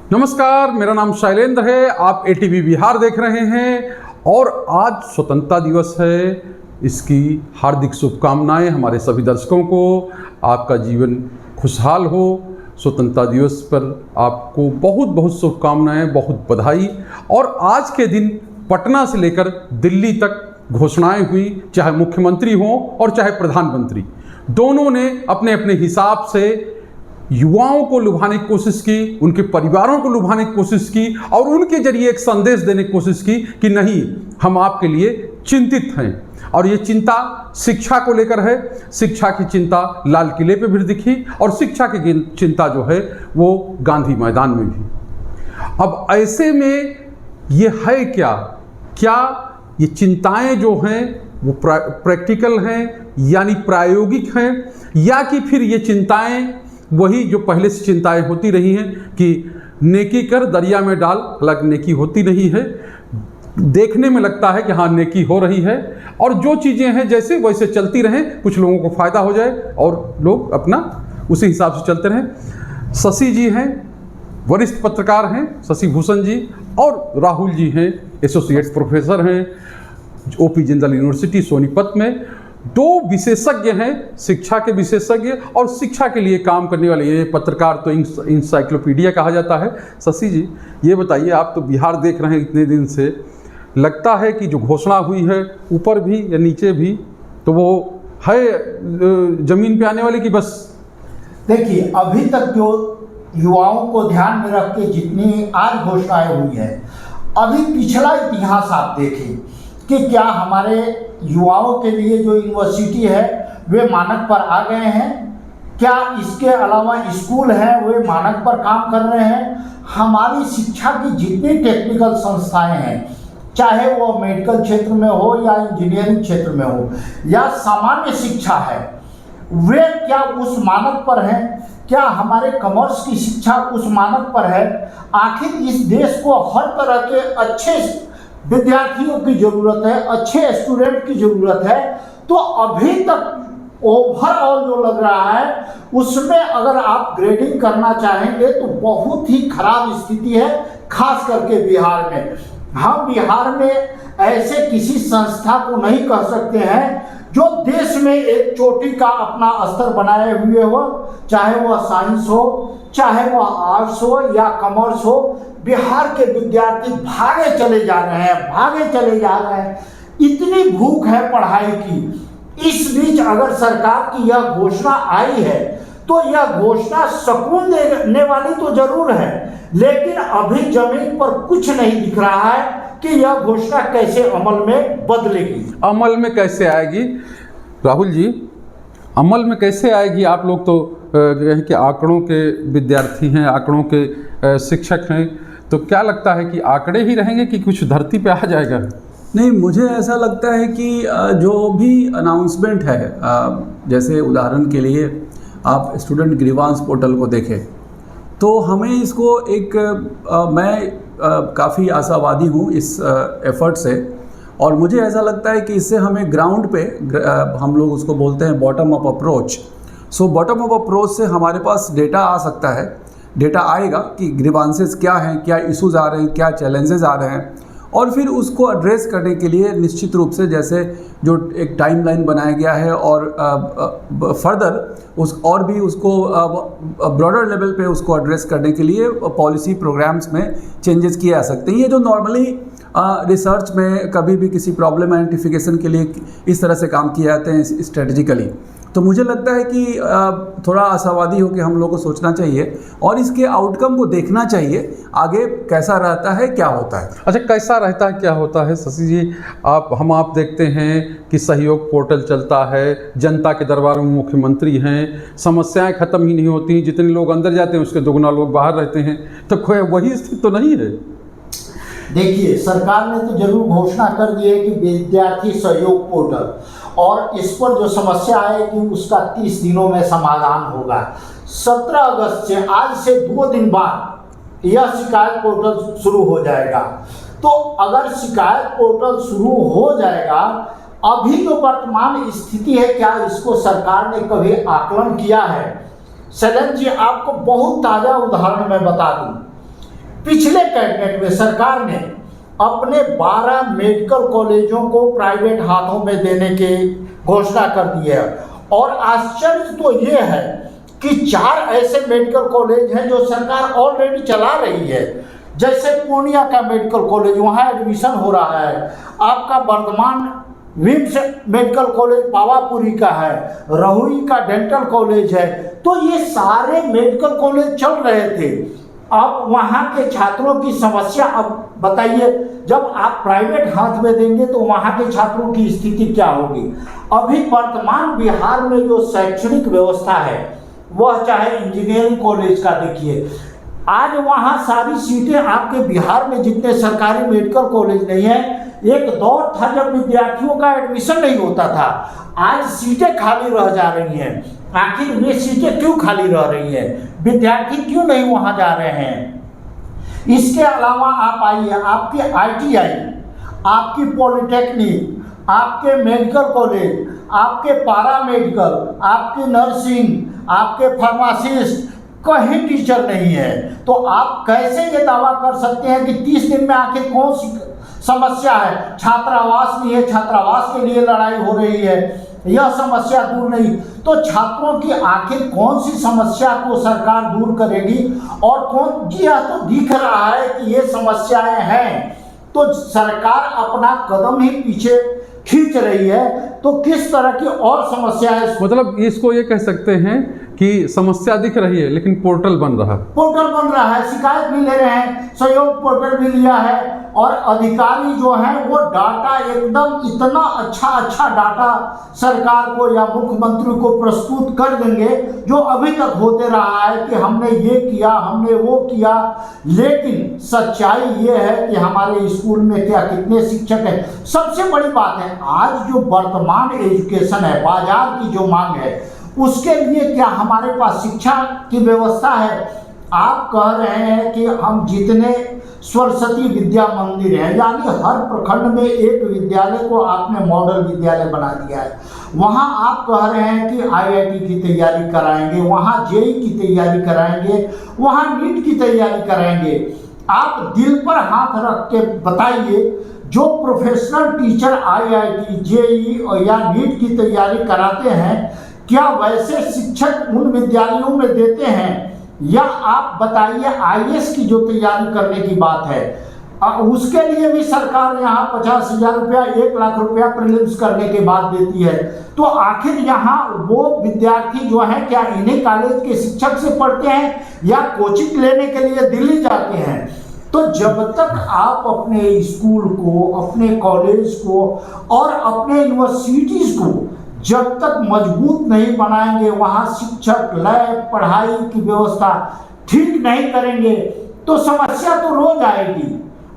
नमस्कार, मेरा नाम शैलेंद्र है। आप एटीवी बिहार देख रहे हैं और आज स्वतंत्रता दिवस है। इसकी हार्दिक शुभकामनाएं हमारे सभी दर्शकों को। आपका जीवन खुशहाल हो। स्वतंत्रता दिवस पर आपको बहुत बहुत शुभकामनाएं, बहुत बधाई। और आज के दिन पटना से लेकर दिल्ली तक घोषणाएं हुई, चाहे मुख्यमंत्री हों और चाहे प्रधानमंत्री, दोनों ने अपने अपने हिसाब से युवाओं को लुभाने की कोशिश की, उनके परिवारों को लुभाने की कोशिश की और उनके जरिए एक संदेश देने की कोशिश की कि नहीं, हम आपके लिए चिंतित हैं। और ये चिंता शिक्षा को लेकर है। शिक्षा की चिंता लाल किले पे भी दिखी और शिक्षा की चिंता जो है वो गांधी मैदान में भी। अब ऐसे में ये है क्या ये चिंताएं जो हैं वो प्रैक्टिकल हैं यानी प्रायोगिक हैं, या कि फिर ये चिंताएं वही जो पहले से चिंताएं होती रही हैं कि नेकी कर दरिया में डाल, हालांकि नेकी होती नहीं है। देखने में लगता है कि हाँ नेकी हो रही है और जो चीज़ें हैं जैसे वैसे चलती रहें, कुछ लोगों को फ़ायदा हो जाए और लोग अपना उसी हिसाब से चलते रहें। शशि जी हैं, वरिष्ठ पत्रकार हैं शशि भूषण जी, और राहुल जी हैं, एसोसिएट प्रोफेसर हैं ओपी जिंदल यूनिवर्सिटी सोनीपत में। दो विशेषज्ञ हैं, शिक्षा के विशेषज्ञ और शिक्षा के लिए काम करने वाले। ये पत्रकार तो इंसाइक्लोपीडिया कहा जाता है। शशि जी, ये बताइए, आप तो बिहार देख रहे हैं इतने दिन से, लगता है कि जो घोषणा हुई है ऊपर भी या नीचे भी, तो वो है जमीन पे आने वाली की बस? देखिए, अभी तक जो युवाओं को ध्यान में रख के जितनी आज घोषणाएं हुई है, अभी पिछला इतिहास आप देखें कि क्या हमारे युवाओं के लिए जो यूनिवर्सिटी है वे मानक पर आ गए हैं, क्या इसके अलावा स्कूल हैं वे मानक पर काम कर रहे हैं। हमारी शिक्षा की जितनी टेक्निकल संस्थाएं हैं, चाहे वो मेडिकल क्षेत्र में हो या इंजीनियरिंग क्षेत्र में हो या सामान्य शिक्षा है, वे क्या उस मानक पर हैं? क्या हमारे कॉमर्स की शिक्षा उस मानक पर है? आखिर इस देश को हर तरह के अच्छे विद्यार्थियों की जरूरत है, अच्छे स्टूडेंट की जरूरत है। तो अभी तक ओवरऑल जो लग रहा है उसमें अगर आप ग्रेडिंग करना चाहेंगे तो बहुत ही खराब स्थिति है, खास करके बिहार में। हम बिहार में ऐसे किसी संस्था को नहीं कह सकते हैं जो देश में एक चोटी का अपना स्तर बनाए हुए हो, चाहे वह साइंस हो, चाहे वह आर्ट्स हो या कॉमर्स हो। बिहार के विद्यार्थी भागे चले जा रहे हैं। इतनी भूख है पढ़ाई की। इस बीच अगर सरकार की यह घोषणा आई है तो यह घोषणा सुकून देने वाली तो जरूर है, लेकिन अभी जमीन पर कुछ नहीं दिख रहा है कि यह घोषणा कैसे अमल में बदलेगी, अमल में कैसे आएगी। राहुल जी, अमल में कैसे आएगी? आप लोग तो कहें कि आंकड़ों के विद्यार्थी हैं, आंकड़ों के शिक्षक हैं, तो क्या लगता है कि आंकड़े ही रहेंगे कि कुछ धरती पे आ जाएगा? नहीं, मुझे ऐसा लगता है कि जो भी अनाउंसमेंट है, जैसे उदाहरण के लिए आप स्टूडेंट ग्रीवांस पोर्टल को देखें तो हमें इसको एक मैं काफ़ी आशावादी हूँ इस एफर्ट से, और मुझे ऐसा लगता है कि इससे हमें ग्राउंड पे हम लोग उसको बोलते हैं bottom up approach. So bottom up approach से हमारे पास डेटा आ सकता है, डेटा आएगा कि ग्रीवांसेस क्या हैं, क्या इश्यूज आ रहे हैं, क्या चैलेंजेस आ रहे हैं, और फिर उसको एड्रेस करने के लिए निश्चित रूप से जैसे जो एक टाइमलाइन बनाया गया है और फर्दर उस और भी उसको ब्रॉडर लेवल पे उसको एड्रेस करने के लिए पॉलिसी प्रोग्राम्स में चेंजेस किए जा सकते हैं। ये जो नॉर्मली रिसर्च में कभी भी किसी प्रॉब्लम आइडेंटिफिकेशन के लिए इस तरह से काम किए जाते हैं स्ट्रेटजिकली, तो मुझे लगता है कि थोड़ा आशावादी होकर हम लोग को सोचना चाहिए और इसके आउटकम को देखना चाहिए, आगे कैसा रहता है, क्या होता है। अच्छा, कैसा रहता है, क्या होता है? शशि जी, आप देखते हैं कि सहयोग पोर्टल चलता है, जनता के दरबार में मुख्यमंत्री हैं, समस्याएं खत्म ही नहीं होती, जितने लोग अंदर जाते हैं उसके दोगुना लोग बाहर रहते हैं, तो कोई वही स्थिति तो नहीं है? देखिए, सरकार ने तो जरूर घोषणा कर दी है कि विद्यार्थी सहयोग पोर्टल, और इस पर जो समस्या आएगी उसका 30 दिनों में समाधान होगा। 17 अगस्त से, आज से 2 दिन बाद यह शिकायत पोर्टल शुरू हो जाएगा। तो अगर शिकायत पोर्टल शुरू हो जाएगा, अभी जो वर्तमान स्थिति है, क्या इसको सरकार ने कभी आकलन किया है? शैलेंद्र जी, आपको बहुत ताज़ा उदाहरण मैं बता दूं पिछले कैबिनेट में सरकार ने अपने 12 मेडिकल कॉलेजों को प्राइवेट हाथों में देने की घोषणा कर दी है। और आश्चर्य तो ये है कि 4 ऐसे मेडिकल कॉलेज हैं जो सरकार ऑलरेडी चला रही है। जैसे पूर्णिया का मेडिकल कॉलेज, वहाँ एडमिशन हो रहा है। आपका Vardhman VIMS medical college Pawapuri का है, रहुई का डेंटल कॉलेज है। तो ये सारे मेडिकल कॉलेज चल रहे थे। अब वहाँ के छात्रों की समस्या, अब बताइए, जब आप प्राइवेट हाथ में देंगे तो वहाँ के छात्रों की स्थिति क्या होगी। अभी वर्तमान बिहार में जो शैक्षणिक व्यवस्था है, वह चाहे इंजीनियरिंग कॉलेज का देखिए, आज वहाँ सारी सीटें, आपके बिहार में जितने सरकारी मेडिकल कॉलेज नहीं है, एक दौर था जब विद्यार्थियों का एडमिशन नहीं होता था। आज सीटें खाली रह जा रही हैं। आखिर वे सीटें क्यों खाली रह रही हैं? विद्यार्थी क्यों नहीं वहाँ जा रहे हैं? इसके अलावा आप आइए, आपके ITI, आपकी पॉलिटेक्निक, आपके मेडिकल कॉलेज, आपके पारा मेडिकल, आपकी नर्सिंग, आपके फार्मासिस्ट, कहीं टीचर नहीं है। तो आप कैसे ये दावा कर सकते हैं कि 30 दिन में आखिर कौन सी समस्या है? छात्रावास नहीं है, छात्रावास के लिए लड़ाई हो रही है, यह समस्या दूर नहीं। तो छात्रों की आखिर कौन सी समस्या को सरकार दूर करेगी? और कौन, जी हाँ, तो दिख रहा है कि ये समस्याएं हैं, तो सरकार अपना कदम ही पीछे खींच रही है। तो किस तरह की और समस्याएं, मतलब इसको ये कह सकते हैं कि समस्या दिख रही है लेकिन पोर्टल बन रहा है, शिकायत भी ले रहे हैं, सहयोग पोर्टल भी लिया है। और अधिकारी जो हैं वो डाटा एकदम इतना अच्छा डाटा सरकार को या मुख्यमंत्री को प्रस्तुत कर देंगे, जो अभी तक होते रहा है कि हमने ये किया, हमने वो किया। लेकिन सच्चाई ये है कि हमारे स्कूल में क्या, कितने शिक्षक हैं। सबसे बड़ी बात है, आज जो वर्तमान एजुकेशन है, बाजार की जो मांग है, उसके लिए क्या हमारे पास शिक्षा की व्यवस्था है? आप कह रहे हैं कि हम जितने सरस्वती विद्या मंदिर हैं, यानी हर प्रखंड में एक विद्यालय को आपने मॉडल विद्यालय बना दिया है। वहाँ आप कह रहे हैं कि IIT की तैयारी कराएंगे, वहाँ JEE की तैयारी कराएंगे, वहाँ नीट की तैयारी कराएंगे। आप दिल पर हाथ रख के बताइए, जो प्रोफेशनल टीचर IIT, JEE या नीट की तैयारी कराते हैं, क्या वैसे शिक्षक उन विद्यालयों में देते हैं? या आप बताइए, IAS की जो तैयारी करने की बात है, उसके लिए भी सरकार यहाँ 50,000 रुपया, 1 लाख रुपया प्रीलिम्स करने के बाद देती है। तो आखिर यहाँ वो विद्यार्थी जो हैं, क्या इन्हीं कॉलेज के शिक्षक से पढ़ते हैं या कोचिंग लेने के लिए दिल्ली जाते हैं? तो जब तक आप अपने स्कूल को, अपने कॉलेज को और अपने यूनिवर्सिटीज़ को जब तक मजबूत नहीं बनाएंगे, वहाँ शिक्षक, लैब, पढ़ाई की व्यवस्था ठीक नहीं करेंगे, तो समस्या तो रोज आएगी।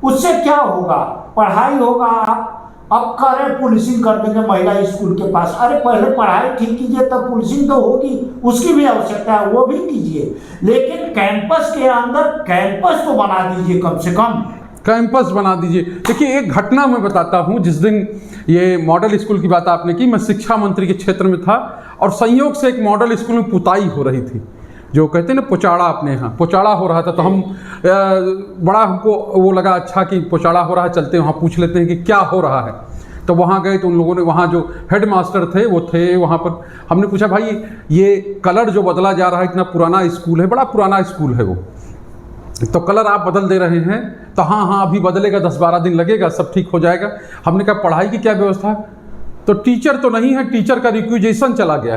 उससे क्या होगा? पढ़ाई होगा। आप अब कह रहे पुलिसिंग कर देंगे महिला स्कूल के पास। अरे पहले पढ़ाई ठीक कीजिए, तब पुलिसिंग तो होगी, उसकी भी आवश्यकता है, वो भी कीजिए। लेकिन कैंपस के अंदर कैंपस तो बना दीजिए, कम से कम कैंपस बना दीजिए। देखिए, एक घटना मैं बताता हूँ। जिस दिन ये मॉडल स्कूल की बात आपने की, मैं शिक्षा मंत्री के क्षेत्र में था और संयोग से एक मॉडल स्कूल में पुताई हो रही थी, जो कहते हैं ना पोचाड़ा, अपने यहाँ पोचाड़ा हो रहा था। तो हम बड़ा हमको वो लगा, अच्छा कि पोचाड़ा हो रहा है, चलते वहाँ पूछ लेते हैं कि क्या हो रहा है। तो वहाँ गए तो उन लोगों ने, वहाँ जो हेड मास्टर थे वो थे वहाँ पर। हमने पूछा, भाई ये कलर जो बदला जा रहा है, इतना पुराना स्कूल है, बड़ा पुराना स्कूल है वो, तो कलर आप बदल दे रहे हैं? तो हाँ, अभी बदलेगा, 10-12 दिन लगेगा, सब ठीक हो जाएगा। हमने कहा पढ़ाई की क्या व्यवस्था? तो टीचर तो नहीं है, टीचर का रिक्विजिशन चला गया है।